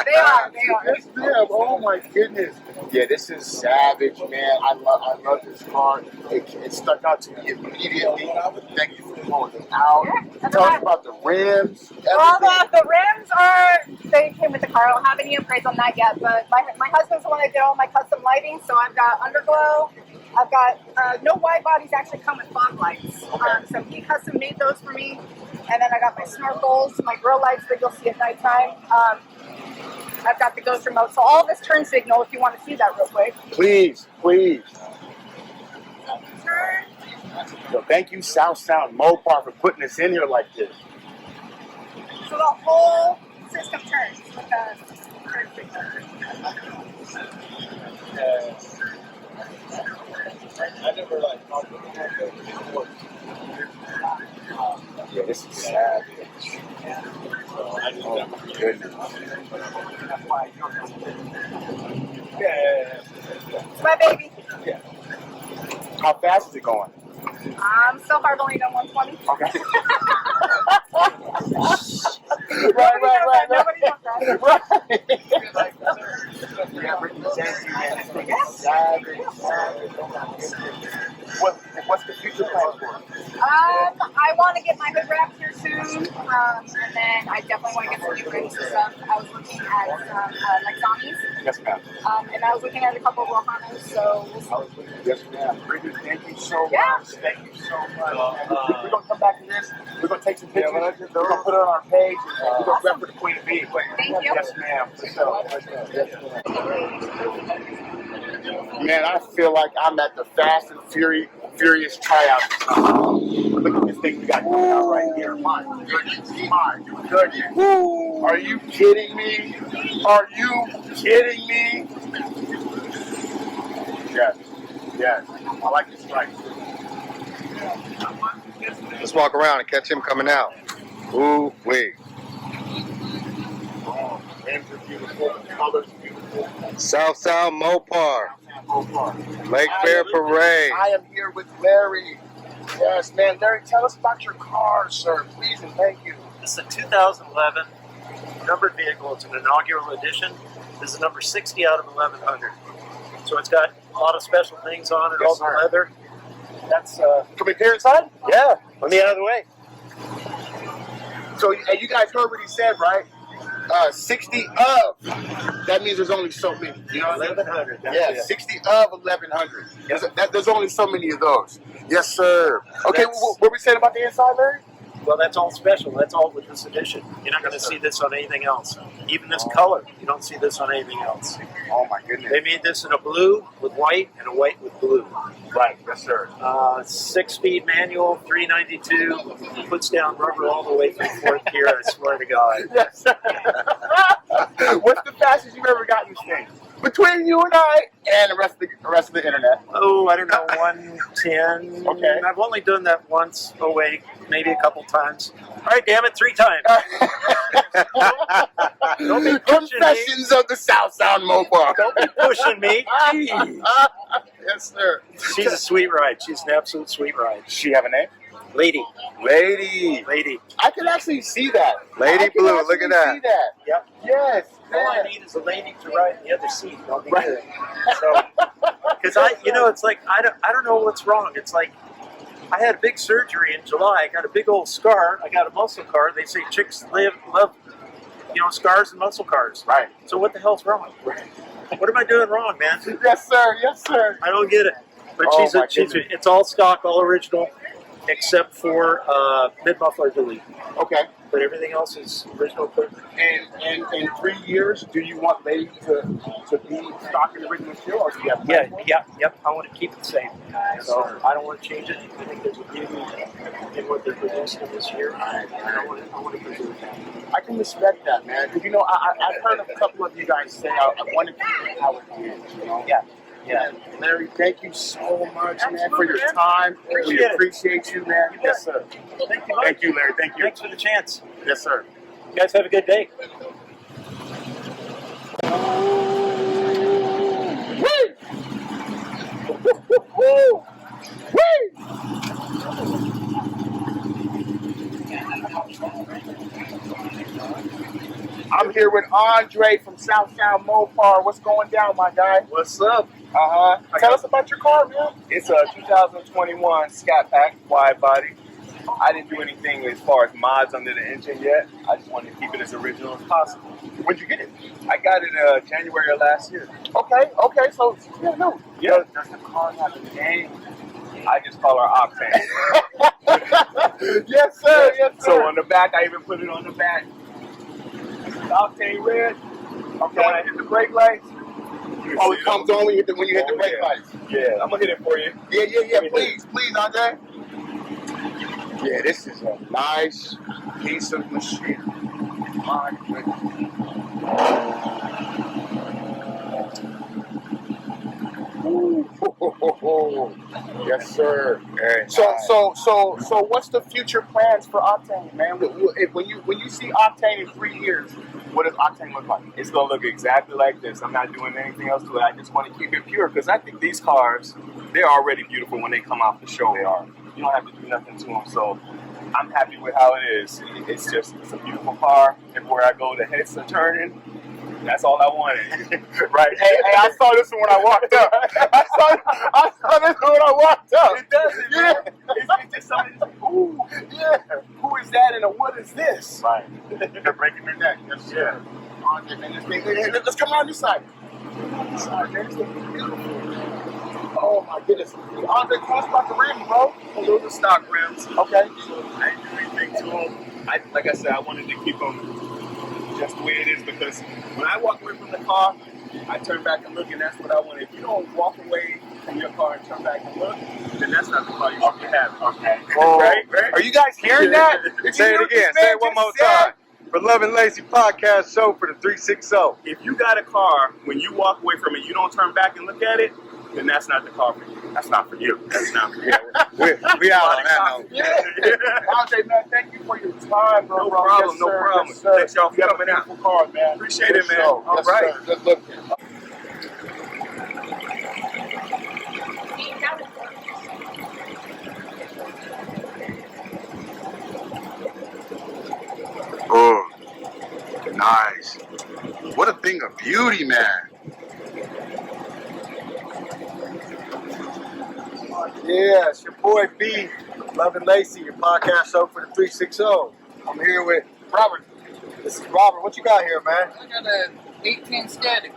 They are. Yes, ma'am. Oh my goodness. Yeah, this is savage, man. I love this car. It stuck out to me immediately. Thank you for pulling it out. Yeah, Tell us about the rims. Well, Everything. the rims they came with the car. I don't have any upgrades on that yet, but my husband's the one that did all my custom lighting, so I've got underglow. I've got no wide bodies actually come with fog lights, so he custom made those for me. And then I got my snorkels, my grow lights that you'll see at nighttime. I've got the ghost remote. So all this turn signal, if you want to see that real quick. Please, please. Turn. So thank you, South Sound Mopar, for putting this in here like this. So the whole system turns with the turn signal. I never like talked about that before. Yeah, this is savage. Oh my goodness. Yeah. It's my baby. Yeah. How fast is it going? So far I've only done 120. Okay. Right. Nobody knows that. Right. Yeah, represent you, man. What's the future plan for it? I want to get my hood wrapped here soon, and then I definitely want to get some new rims and stuff. I was looking at some Lexanis, Yes, ma'am. and I was looking at a couple of Rojanos, so we'll see. Yes, ma'am. Bridget, thank you so Yeah. much. Thank you so much. We're going to come back to this. We're going to take some pictures. We're going to put it on our page. We're going to rep for the Queen Bee. Thank you. Yes, ma'am. For sure. Man, I feel like I'm at the Fast and Furious tryouts. Look at this thing we got coming out right here. My goodness. My goodness. Are you kidding me? Are you kidding me? Yes. Yes. I like this strike. Let's walk around and catch him coming out. Ooh, wait. Oh, rims are beautiful. The colors are beautiful. South Sound Mopar. Lake Fair Parade. I am here with Larry. Yes, man. Larry, tell us about your car, sir. Please and thank you. This is a 2011 numbered vehicle. It's an inaugural edition. This is number 60 out of 1100. So it's got a lot of special things on it, Yes, all the sir. leather. That's, can we peer inside? Yeah, let me out of the way. So, and you guys heard what he said, right? 60 of. That means there's only so many. You know what I mean? 1100. that's Yeah, it. 60 of 1100. There's only so many of those. Yes, sir. Okay, what were we saying about the inside, Larry? Well, that's all special. That's all with this edition. You're not going to see this on anything else. Even this color, you don't see this on anything else. Oh, my goodness. They made this in a blue with white and a white with blue. Right, yes, sir. 6-speed manual, 392, puts down rubber all the way through fourth gear, I swear to God. Yes, sir. What's the fastest you've ever gotten this thing? Between you and I and the rest of the internet. Oh, I don't know, 110. Okay. I've only done that once awake, maybe a couple times. All right, damn it, 3 times. Don't be pushing me. Confessions of the South Sound Mopar. Don't be pushing me. Jeez. Yes, sir. She's a sweet ride. She's an absolute sweet ride. She have a name? Lady. Lady. I can actually see that. Lady I can Blue, actually look at that. See that. Yep. Yes. All I need is a lady to ride in the other seat. I'll be good. So, because it's like I don't know what's wrong. It's like I had a big surgery in July. I got a big old scar. I got a muscle car. They say chicks love, scars and muscle cars. Right. So what the hell's wrong? What am I doing wrong, man? Yes, sir. Yes, sir. I don't get it. But Oh, she's my goodness. it's all stock, all original, except for mid muffler delete. Okay. But everything else is original equipment. And in 3 years, do you want Lady to be stock in original steel, or do you have? Yep. I want to keep it the same. So I don't want to change it. I think there's a beauty in what they're producing this year. I want to preserve that. I can respect that, man. Because I've heard a couple of you guys say I want to keep it how it is. You know? Yeah. And Larry, thank you so much, man, for your Absolutely, man. time. We Appreciate it. appreciate you, man. Yes, sir. Thank you. Thank you, Larry. Thank you. Thanks for the chance. Yes, sir. You guys have a good day. I'm here with Andre from South Sound Mopar. What's going down, my guy? What's up? Tell us about your car, man. It's a 2021 Scat Pack wide body. I didn't do anything as far as mods under the engine yet. I just wanted to keep it as original as possible. When'd you get it? I got it January of last year. Okay, so Yeah. Does the car have a name? I just call her Octane. Yes, sir. Yes, sir. So on the back, I even put it on the back. Octane red. Okay. When I hit the brake lights. Oh, it comes on when you hit the brake lights. Yeah, I'm gonna hit it for you. Yeah. Please, Andre. Yeah, this is a nice piece of machine. My goodness. Ooh. Yes, sir. So, what's the future plans for Octane, man? When you see Octane in 3 years, what does Octane look like? It's gonna look exactly like this. I'm not doing anything else to it. I just want to keep it pure because I think these cars, they're already beautiful when they come off the show. They are. You don't have to do nothing to them. So I'm happy with how it is. It's a beautiful car. Everywhere I go, the heads are turning. That's all I wanted. Right. Hey, I saw this one when I walked up. I saw this one when I walked up. It doesn't. Yeah. It's just something. Ooh. Yeah. Who is that and what is this? Right. They're breaking their neck. Yes, sir. Yeah. Man, let's come around this side. This side, man. This looks beautiful. Oh my goodness. Andre, cross about the rims, bro. Those are stock rims. Okay. So I didn't do anything to them. Like I said, I wanted to keep them just the way it is because when I walk away from the car, I turn back and look, and that's what I want. If you don't walk away from your car and turn back and look, then that's not the car you want to have. Okay. Oh. Right? Are you guys hearing that? Say it again. Say it one more time. For Love and Lacey podcast show for the 360. If you got a car, when you walk away from it, you don't turn back and look at it, then that's not the car for you. That's not for you. That's not for you. we out on that note. Yeah. Andre, man, thank you for your time, bro. No problem. Yes, no problem. Yes, thanks, y'all, for coming out. Car, man. Appreciate it, man. All yes, right. Sir. Good looking. Oh, nice. What a thing of beauty, man. Yeah, it's your boy B, Love and Lacey, your podcast show for the 360. I'm here with Robert. This is Robert. What you got here, man? I got an 18 Static.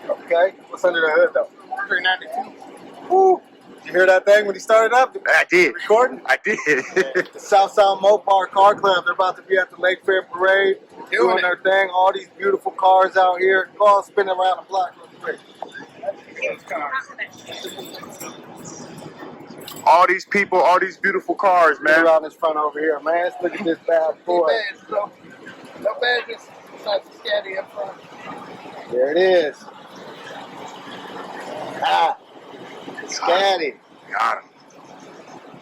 Okay. What's under the hood, though? 392. Woo! Did you hear that thing when he started up? I did. Recording? I did. The South Mopar Car Club. They're about to be at the Lake Fair Parade. Doing their thing. All these beautiful cars out here. Go on, spin around the block real quick. All these people, all these beautiful cars, man. Around this front over here, man. Let's look at this bad boy. No badges besides the Scatty up front. There it is. Scatty. Got him.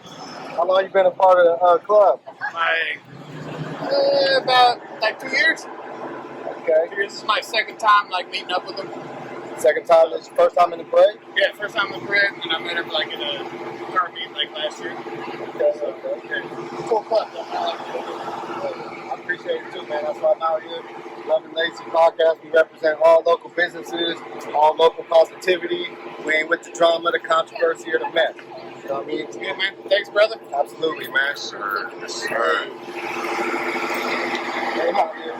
How long you been a part of the club? About 2 years. Okay. This is my second time meeting up with them. Second time, this is first time in the parade? Yeah, first time in the parade, and I met her in a car meet last year. Okay. Cool club. I appreciate it too, man. That's why I'm out here. Love and Lacey podcast. We represent all local businesses, all local positivity. We ain't with the drama, the controversy, or the mess. You know what I mean? Yeah, man. Thanks, brother. Absolutely, man. Yes, sir. Yes, sir. Hey, out here.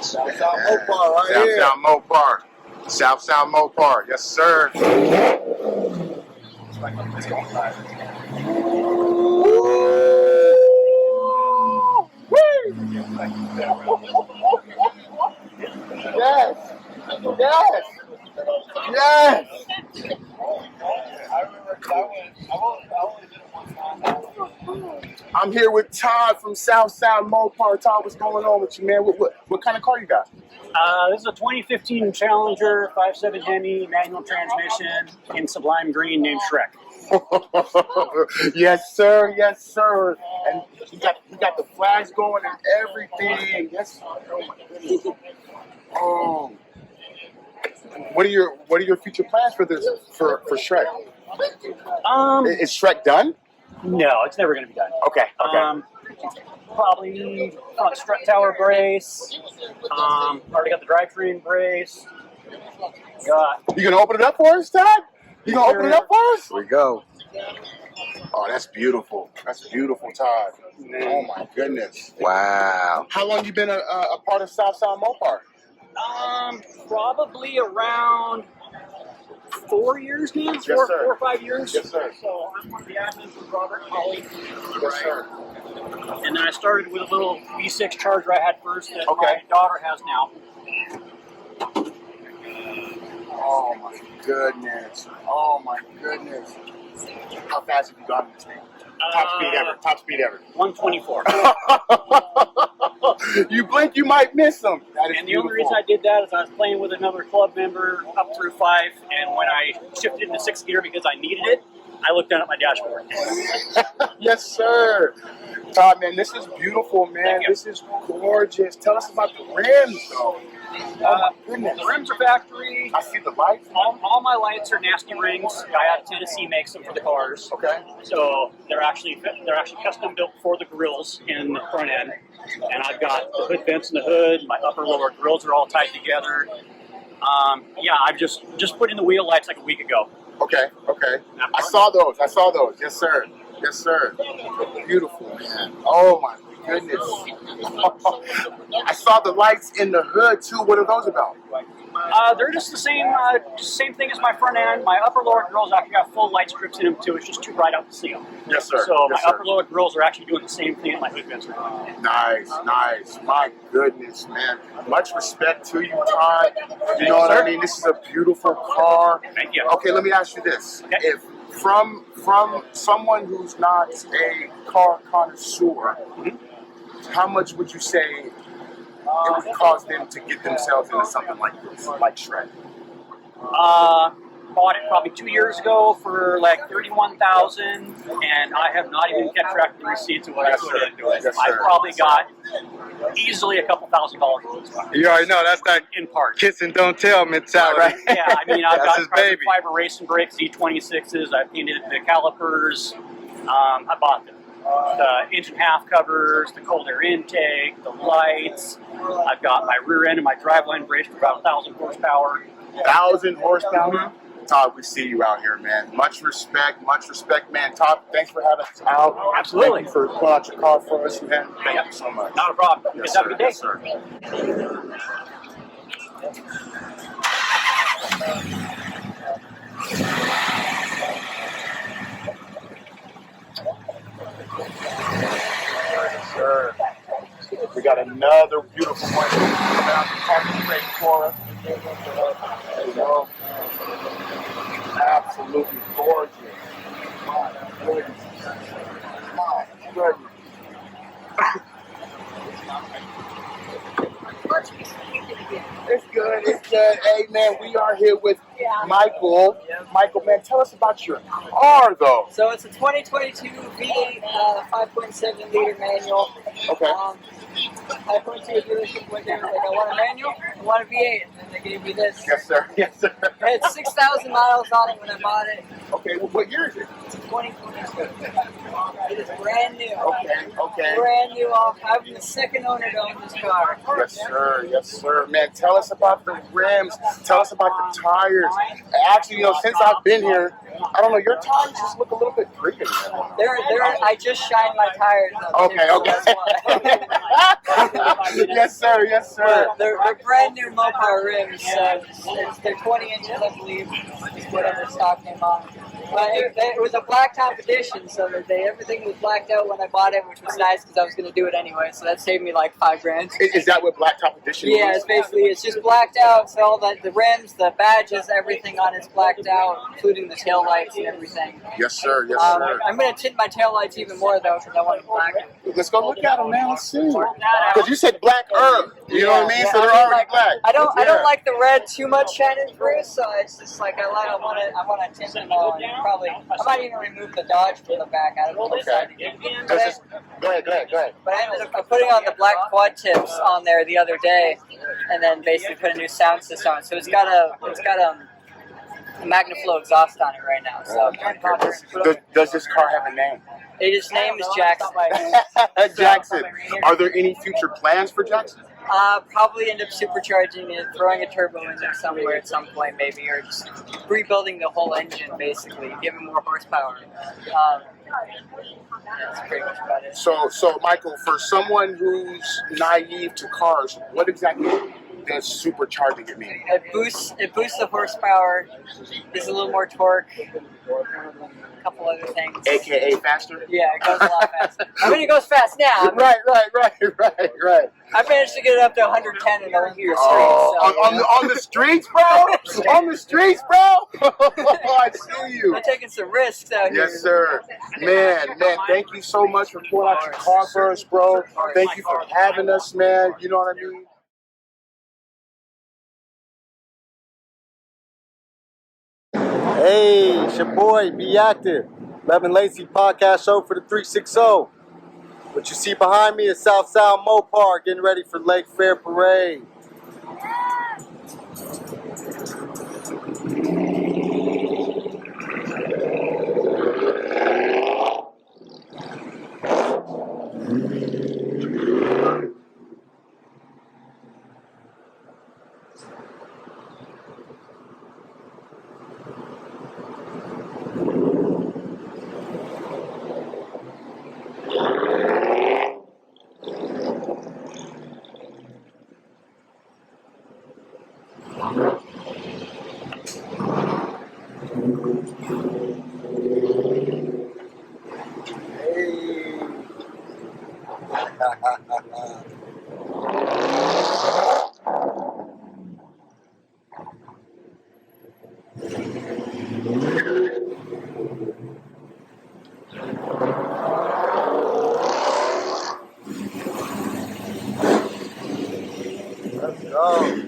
South Mopar right here. South Mopar. South Mopar. Yes, sir. Yes. Yes. Yes. I'm here with Todd from South Mopar. Todd, what's going on with you, man? What kind of car you got? This is a 2015 Challenger 5.7 Hemi manual transmission in sublime green named Shrek. Yes, sir. Yes, sir. And you got the flags going and everything. Yes. What are your future plans for this for Shrek? Is Shrek done? No, it's never going to be done. Okay. Probably front strut tower brace. Already got the drivetrain brace. You gonna open it up for us, Todd? You gonna open it up for us? Here we go. Oh, that's beautiful. That's beautiful, Todd. Oh my goodness. Wow. How long you been a part of South Mopar? Probably around 4 years now, Yes, four sir. or 5 years. Yes, sir. So I'm one of the admins with Robert and Holly. Yes, sir. And then I started with a little V6 Charger I had first that Okay. my daughter has now. Oh my goodness. Oh my goodness. How fast have you gone in this thing? Top speed ever. Top speed ever. 124. You blink, you might miss them. That is And the only beautiful. reason I did that is I was playing with another club member up through 5, and when I shifted into 6th gear because I needed it, I looked down at my dashboard. Yes, sir. Todd, man, this is beautiful, man. Thank you. This is gorgeous. Tell us about the rims, though. Oh my goodness. The rims are factory. I see the lights. All my lights are nasty rings. Guy out of Tennessee makes them for the cars. Okay. So they're actually custom built for the grills in the front end. And I've got the hood vents in the hood. My upper lower grills are all tied together. Yeah, I've just put in the wheel lights like a week ago. Okay, okay. I saw those. I saw those. Yes, sir. Yes, sir. Beautiful, man. Oh my goodness. I saw the lights in the hood too. What are those about? They're just the same thing as my front end. My upper lower grills actually got full light strips in them too. It's just too bright out to see them. Yes, sir. So Yes, my sir. upper lower grills are actually doing the same thing in my hood vents right now. Nice, nice. My goodness, man. Much respect to you, Todd. You know what I mean? This is a beautiful car. Thank you. Okay, let me ask you this. Okay. If from someone who's not a car connoisseur, how much would you say it would cost them to get themselves into something like this, like Shred? Bought it probably 2 years ago for like $31,000, and I have not even kept track of the receipts of what Yes, I put sir. into it. Yes, I sir. probably got easily a couple $1,000 for this one. You already know that's that In part. kiss and don't tell mentality. Right. Yeah, I mean, I've That's got his carbon baby. fiber racing brakes, Z26s. I painted the calipers. I bought the engine half covers, the cold air intake, the lights. I've got my rear end and my driveline brakes for about 1,000 horsepower. 1,000 horsepower. Todd, we see you out here, man. Much respect, man. Todd, thanks for having us out. Absolutely. Thank you for pulling out your car for us, man. Thank you so much. Not a problem. Yes, Have a good day. Yes, sir. Yes, sir. We got another beautiful one coming out the parking brake for us. There you go. Absolutely gorgeous. My goodness. My goodness. It's good. It's good. Hey, man, we are here with Michael. Michael, man, tell us about your car, though. So it's a 2022 V8 5.7 liter manual. Okay. I went to a dealership one day, like, I want a manual, I want a V8, and then they gave me this. Yes, sir. Yes, sir. It had 6,000 miles on it when I bought it. Okay, well, what year is it? It's a 2022. It is brand new. Okay, okay. Brand new. I'm the second owner to own this car. Yes, sir. Yes, sir. Man, tell us about the rims. Tell us about the tires. Actually, you know, since I've been here, I don't know, your tires just look a little bit greener. I just shined my tires up. Okay, so okay. that's why. Yes, sir. Yes, sir. But they're brand new Mopar rims. They're 20 inches, I believe, is whatever stock name on. But it was a blacktop edition, so that everything was blacked out when I bought it, which was nice because I was going to do it anyway. So that saved me like $5,000. Is that what blacktop edition Yeah, is? it's basically just blacked out. So all the rims, the badges, everything on it's blacked out, including the tail lights and everything. Yes, sir. Yes, sir. I'm going to tint my tail lights even more though because I want to black them. Let's go look at them, man. Let's see. Because you said black herb. You know what I mean? So they're already black. I don't like the red too much shining through, so it's just like I want to tint them all. And probably I might even remove the Dodge from the back. I don't know. Okay. Go ahead. But I ended up putting on the black quad tips on there the other day, and then basically put a new sound system on it. So it's got a MagnaFlow exhaust on it right now. So Does this car have a name? his name is Jackson. Jackson. Are there any future plans for Jackson? Probably end up supercharging it, throwing a turbo in there somewhere at some point maybe, or just rebuilding the whole engine basically, giving more horsepower. That's pretty much about it. So Michael, for someone who's naive to cars, what exactly does supercharging it mean? It boosts the horsepower. There's a little more torque. A couple other things. AKA faster? Yeah, it goes a lot faster. I mean, it goes fast now. Right. I managed to get it up to 110 in the Olympia streets. On the streets, bro? On the streets, bro? I see you. I'm taking some risks out here. Yes, sir. Man, thank you so much for pulling out your car for us, bro. Thank you for having us, man. You know what I mean? Hey, it's your boy, Be Active. Lacey podcast show for the 360. What you see behind me is South Mopar getting ready for Lake Fair Parade. Let's go.